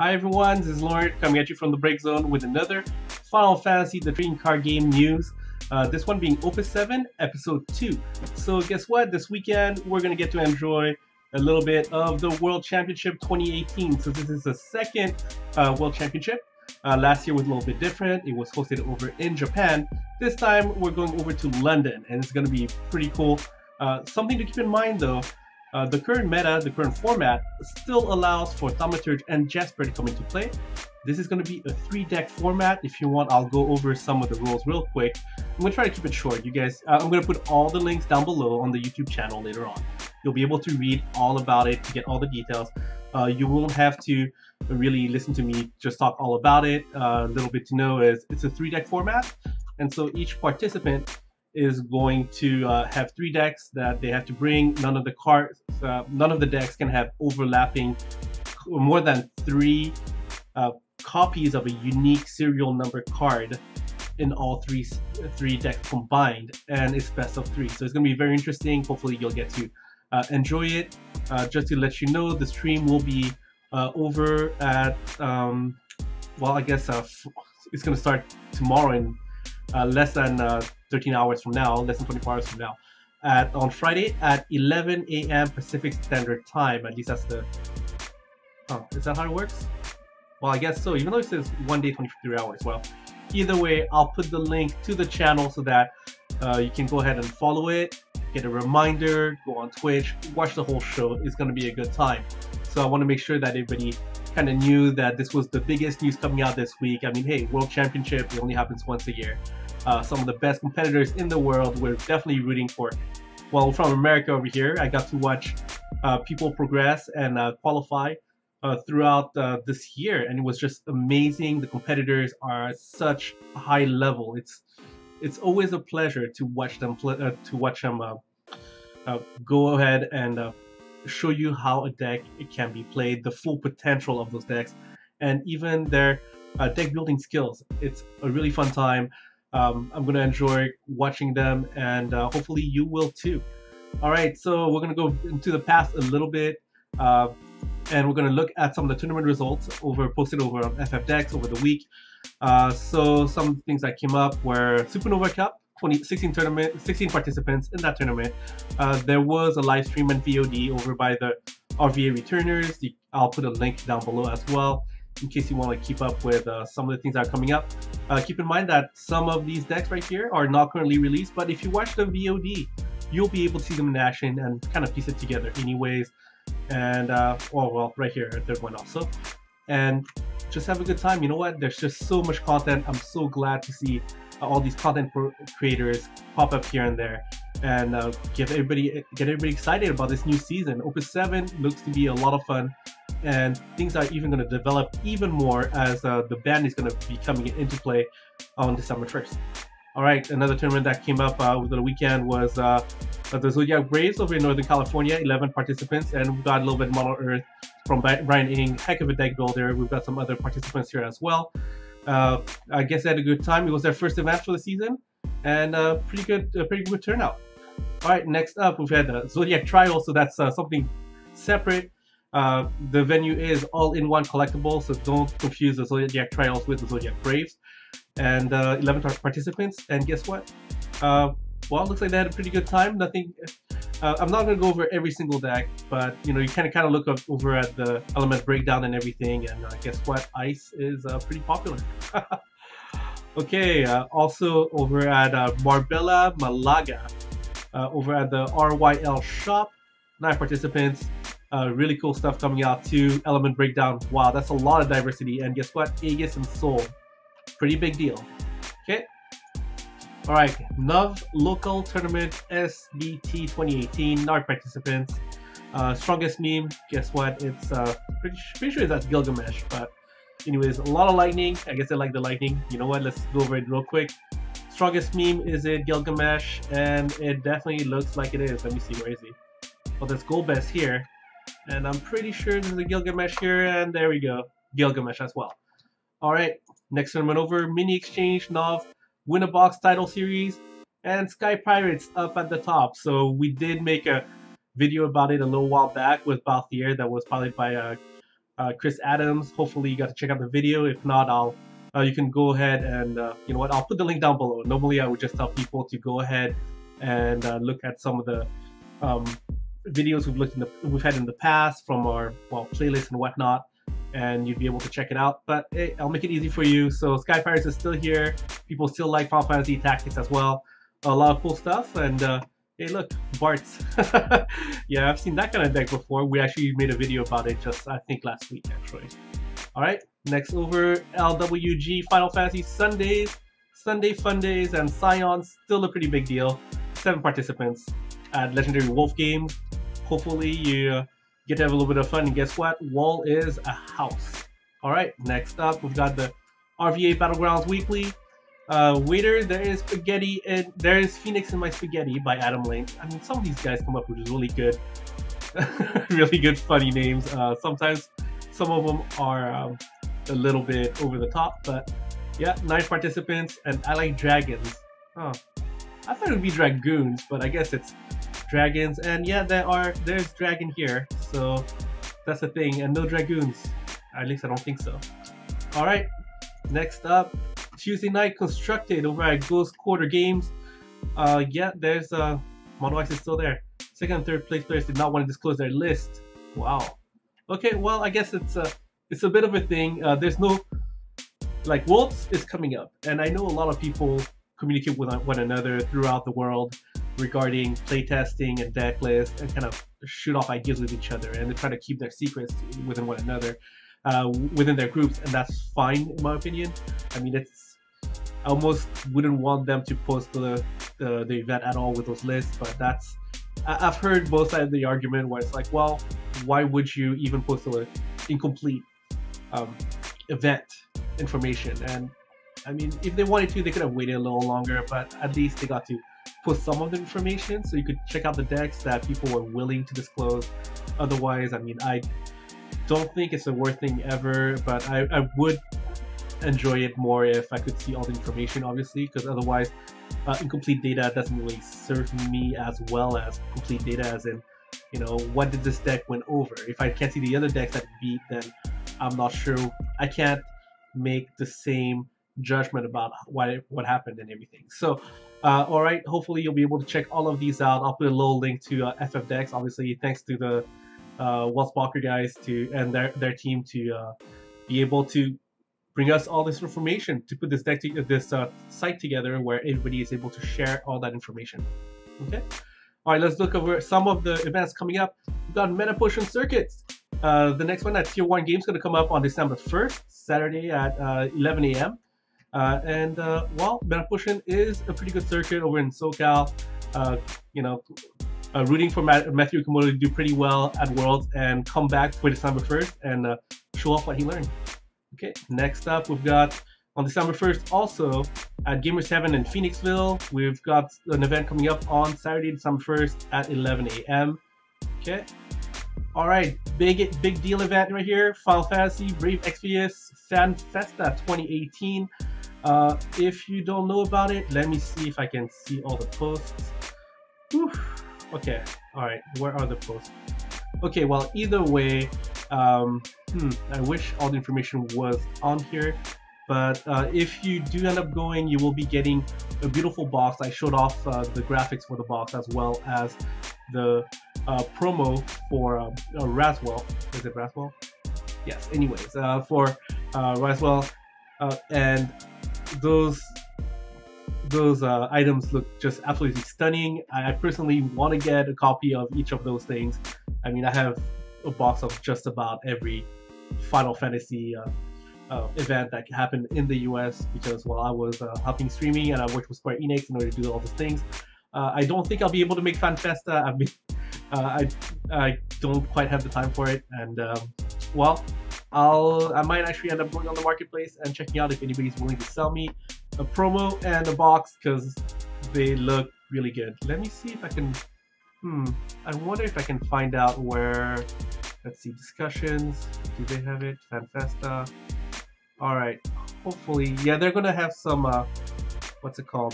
Hi everyone, this is Lauren coming at you from the Break Zone with another Final Fantasy the Trading Card Game news. This one being Opus 7, Episode 2. So guess what? This weekend we're going to get to enjoy a little bit of the World Championship 2018. So this is the second World Championship. Last year was a little bit different. It was hosted over in Japan. This time we're going over to London and it's going to be pretty cool. Something to keep in mind though, the current meta, the current format, still allows for Thaumaturge and Jesper to come into play. This is going to be a 3-deck format. If you want, I'll go over some of the rules real quick. I'm going to try to keep it short. You guys, I'm going to put all the links down below on the YouTube channel later on. You'll be able to read all about it to get all the details. You won't have to really listen to me just talk all about it. A little bit to know is it's a 3-deck format, and so each participant is going to have 3 decks that they have to bring. None of the decks can have overlapping more than 3 copies of a unique serial number card in all three decks combined, and it's best of 3. So it's going to be very interesting. Hopefully you'll get to enjoy it. Just to let you know, the stream will be over at well, I guess it's going to start tomorrow in less than 13 hours from now, less than 24 hours from now, on Friday at 11 a.m. Pacific Standard Time. At least that's the... Oh, is that how it works? Well, I guess so, even though it says 1 day, 23 hours. Well, either way, I'll put the link to the channel so that you can go ahead and follow it, get a reminder, go on Twitch, watch the whole show. It's going to be a good time. So I want to make sure that everybody kind of knew that this was the biggest news coming out this week. I mean, hey, World Championship, it only happens once a year. Some of the best competitors in the world, we're definitely rooting for. Well, from America over here, I got to watch people progress and qualify throughout this year, and it was just amazing. The competitors are at such a high level. It's always a pleasure to watch them go ahead and show you how a deck can be played, the full potential of those decks, and even their deck building skills. It's a really fun time. I'm going to enjoy watching them, and hopefully you will too. Alright, so we're going to go into the past a little bit, and we're going to look at some of the tournament results posted over on FFTCG over the week. So some things that came up were Supernova Cup, 16 participants in that tournament. There was a live stream and VOD over by the RVA Returners. I'll put a link down below as well in case you want to keep up with some of the things that are coming up. Keep in mind that some of these decks right here are not currently released, but if you watch the VOD, you'll be able to see them in action and kind of piece it together anyways. And well, right here, a third one also. And just have a good time. You know what? There's just so much content. I'm so glad to see all these content creators pop up here and there, and get everybody excited about this new season. Opus 7 looks to be a lot of fun, and things are even going to develop even more as the band is going to be coming into play on December 1st. Alright, another tournament that came up over the weekend was the Zodiac Braves over in Northern California, 11 participants, and we've got a little bit of Mono Earth from Brian Ing, heck of a deck builder. We've got some other participants here as well. I guess they had a good time. It was their first event for the season, and pretty good turnout. Alright, next up we've had the Zodiac Trials, so that's something separate. The venue is all-in-one collectible, so don't confuse the Zodiac Trials with the Zodiac Braves. And 11 participants, and guess what? Well, it looks like they had a pretty good time. Nothing. I'm not going to go over every single deck, but you know, you kind of look over at the element breakdown and everything, and guess what? Ice is pretty popular. Okay, also over at Marbella Malaga, over at the RYL shop, 9 participants. Really cool stuff coming out too. Element breakdown. Wow, that's a lot of diversity. And guess what? Aegis and Soul. Pretty big deal. Okay. Alright, NOV Local Tournament SBT 2018, 9 participants. Strongest meme, guess what? It's pretty sure that's Gilgamesh, but anyways, a lot of lightning. I guess I like the lightning. You know what? Let's go over it real quick. Strongest meme, is it Gilgamesh? And it definitely looks like it is. Let me see, where is he? Well, there's Golbez here, and I'm pretty sure there's a Gilgamesh here, and there we go. Gilgamesh as well. Alright, next tournament over, Mini Exchange, NOV, Win a Box Title Series, and Sky Pirates up at the top. So we did make a video about it a little while back with Balthier that was piloted by Chris Adams. Hopefully you got to check out the video. If not, you can go ahead and you know what, I'll put the link down below. Normally I would just tell people to go ahead and look at some of the videos we've had in the past from our playlist and whatnot, and you'd be able to check it out. But hey, I'll make it easy for you. So Sky Pirates is still here. People still like Final Fantasy Tactics as well. A lot of cool stuff. And hey, look, Bart's. Yeah, I've seen that kind of deck before. We actually made a video about it just, I think, last week, actually. All right, next over, LWG Final Fantasy Sundays, Sunday Fun Days, and Scions. Still a pretty big deal. 7 participants at Legendary Wolf Games. Hopefully you get to have a little bit of fun. And guess what? Wall is a house. All right, next up, we've got the RVA Battlegrounds Weekly. Waiter, there is spaghetti, and there is Phoenix in My Spaghetti by Adam Link. I mean, some of these guys come up with really good, really good funny names. Sometimes some of them are a little bit over the top, but yeah, 9 participants, and I like dragons. Oh, I thought it would be dragoons, but I guess it's dragons. And yeah, there's dragon here, so that's the thing. And no dragoons, at least I don't think so. All right, next up, Tuesday Night Constructed over at Ghost Quarter Games. Yeah, there's Mono X is still there. Second and third place players did not want to disclose their list. Wow. Okay, well, I guess it's a bit of a thing. There's no, like, Worlds is coming up, and I know a lot of people communicate with one another throughout the world regarding playtesting and deck lists, and kind of shoot off ideas with each other, and they try to keep their secrets within one another, within their groups, and that's fine in my opinion. I mean, I almost wouldn't want them to post the event at all with those lists, but that's, I've heard both sides of the argument where it's like, well, why would you even post an incomplete event information? And I mean, if they wanted to, they could have waited a little longer, but at least they got to post some of the information so you could check out the decks that people were willing to disclose. Otherwise, I mean, I don't think it's the worst thing ever, but I would enjoy it more if I could see all the information, obviously, because otherwise incomplete data doesn't really serve me as well as complete data, as in, you know, what did this deck win over? If I can't see the other decks that it beat, then I'm not sure. I can't make the same judgment about what happened and everything. So all right, hopefully you'll be able to check all of these out. I'll put a little link to FF Decks, obviously, thanks to the Waltzbalker guys and their team to be able to bring us all this information, to put this deck this site together where everybody is able to share all that information. Okay, all right, let's look over some of the events coming up. We've got Meta Potion Circuits. The next one at Tier 1 Games is going to come up on December 1st, Saturday at 11 a.m. Well, Meta Potion is a pretty good circuit over in SoCal. You know, rooting for Matthew Komodo to do pretty well at Worlds and come back for December 1st and show off what he learned. Okay, next up, we've got on December 1st also at Gamers Heaven in Phoenixville. We've got an event coming up on Saturday, December 1st at 11 a.m. Okay. All right, big deal event right here. Final Fantasy Brave Exvius Fan Festa 2018. If you don't know about it, let me see if I can see all the posts. Whew. Okay, all right, where are the posts? Okay, well, either way, I wish all the information was on here, but if you do end up going, you will be getting a beautiful box. I showed off the graphics for the box as well as the promo for Raswell. Is it Raswell? Yes, anyways, for Raswell, and those items look just absolutely stunning. I personally want to get a copy of each of those things. I mean, I have a box of just about every Final Fantasy event that happened in the US, because while I was helping streaming and I worked with Square Enix in order to do all those things, I don't think I'll be able to make FanFesta. I mean, I don't quite have the time for it, and well, I might actually end up going on the marketplace and checking out if anybody's willing to sell me a promo and a box, because they look really good. Let me see if I can. I wonder if I can find out where. Let's see, discussions. Do they have it? FanFesta. All right. Hopefully, yeah, they're gonna have some. What's it called?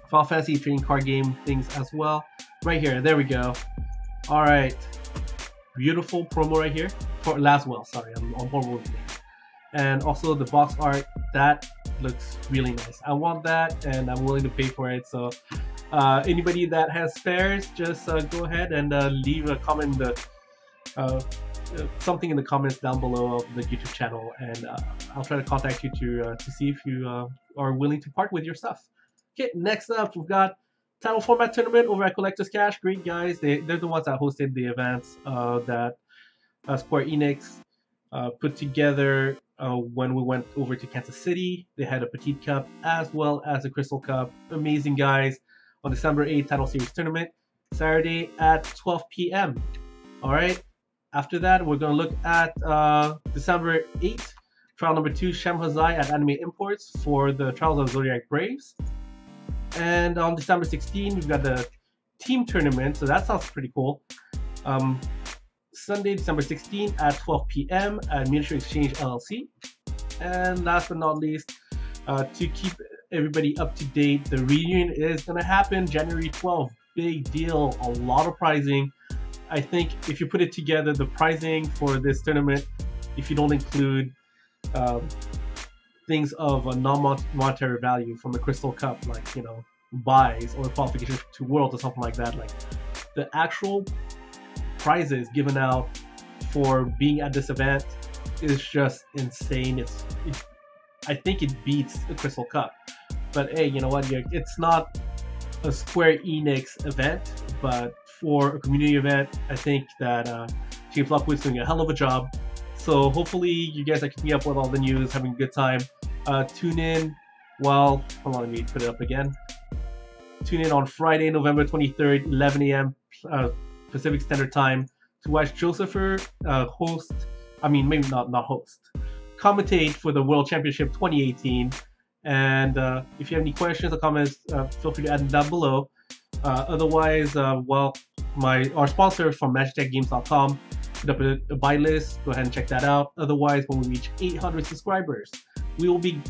Final Fantasy trading card game things as well. Right here. There we go. All right. Beautiful promo right here. for Laswell. Sorry, I'm on board with the name. And also the box art, that looks really nice. I want that, and I'm willing to pay for it. So anybody that has spares, just go ahead and leave a comment in the something in the comments down below of the YouTube channel, and I'll try to contact you to see if you are willing to part with your stuff. Okay, next up we've got title format tournament over at Collector's Cash. Great guys, they're the ones that hosted the events that Square Enix put together when we went over to Kansas City. They had a Petite Cup as well as a Crystal Cup. Amazing guys. On December 8th, Title Series Tournament, Saturday at 12 p.m. Alright, after that, we're going to look at December 8th, trial number 2, Shem Hazai at Anime Imports for the Trials of Zodiac Braves. And on December 16th, we've got the team tournament, so that sounds pretty cool. Sunday, December 16th at 12 p.m. at Miniature Exchange LLC. And last but not least, to keep everybody up to date, the reunion is going to happen January 12th. Big deal, a lot of prizing. I think if you put it together, the pricing for this tournament, if you don't include things of a non-monetary value from the Crystal Cup, like, you know, buys or qualification to Worlds or something like that, like the actual prizes given out for being at this event is just insane. I think it beats the Crystal Cup. But hey, you know what? It's not a Square Enix event, but for a community event, I think that James Lockwood's doing a hell of a job. So hopefully you guys are keeping up with all the news, having a good time. Tune in hold on, let me put it up again. Tune in on Friday, November 23rd, 11 a.m. Pacific Standard Time to watch Josepher commentate for the World Championship 2018. And if you have any questions or comments, feel free to add them down below. Otherwise, our sponsor from MagicTechGames.com put up a buy list. Go ahead and check that out. Otherwise, when we reach 800 subscribers, we will be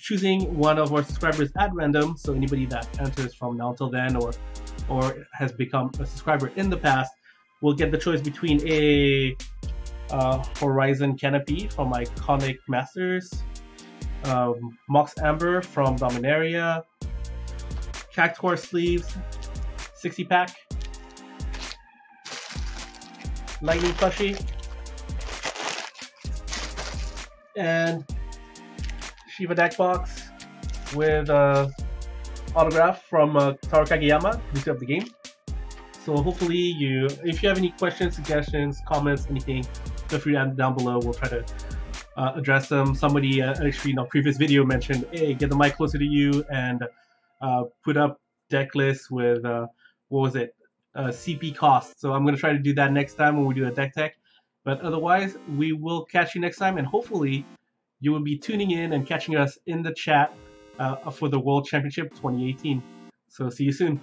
choosing one of our subscribers at random. So anybody that enters from now until then, or has become a subscriber in the past, will get the choice between a Horizon Canopy from Iconic Masters, Mox Amber from Dominaria, Cactuar Sleeves 60-pack, Lightning Plushie, and Shiva deck box with autograph from Taro Kageyama, producer of the game. So hopefully if you have any questions, suggestions, comments, anything, feel free to add down below. We'll try to address them. Somebody actually in a previous video mentioned, hey, get the mic closer to you and put up deck lists with CP costs. So I'm going to try to do that next time when we do a deck tech. But otherwise, we will catch you next time, and hopefully you will be tuning in and catching us in the chat for the World Championship 2018. So see you soon.